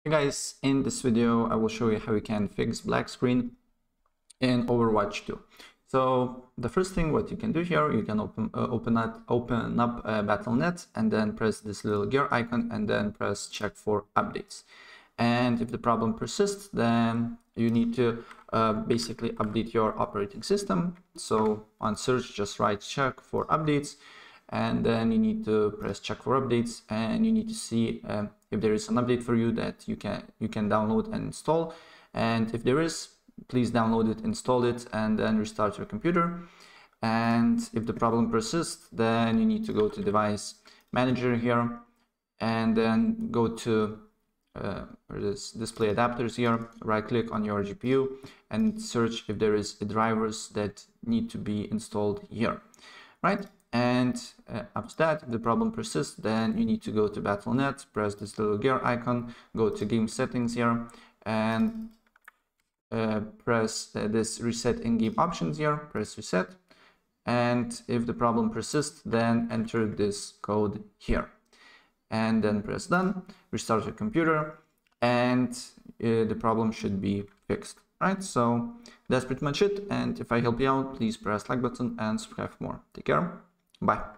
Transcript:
Hey guys, in this video I will show you how you can fix black screen in Overwatch 2. So the first thing what you can do here, you can open up Battle.net and then press this little gear icon and then press check for updates. And if the problem persists, then you need to basically update your operating system. So on search, just write check for updates, and then you need to press check for updates, and you need to see if there is an update for you that you can download and install. And if there is, please download it, install it, and then restart your computer. And if the problem persists, then you need to go to device manager here and then go to this display adapters here, right click on your GPU and search if there is drivers that need to be installed here, right? And after that, if the problem persists, then you need to go to Battle.net, press this little gear icon, go to game settings here, and press this reset in-game options here, press reset. And if the problem persists, then enter this code here. And then press done, restart your computer, and the problem should be fixed, right? So that's pretty much it. And if I help you out, please press like button and subscribe for more. Take care. Bye.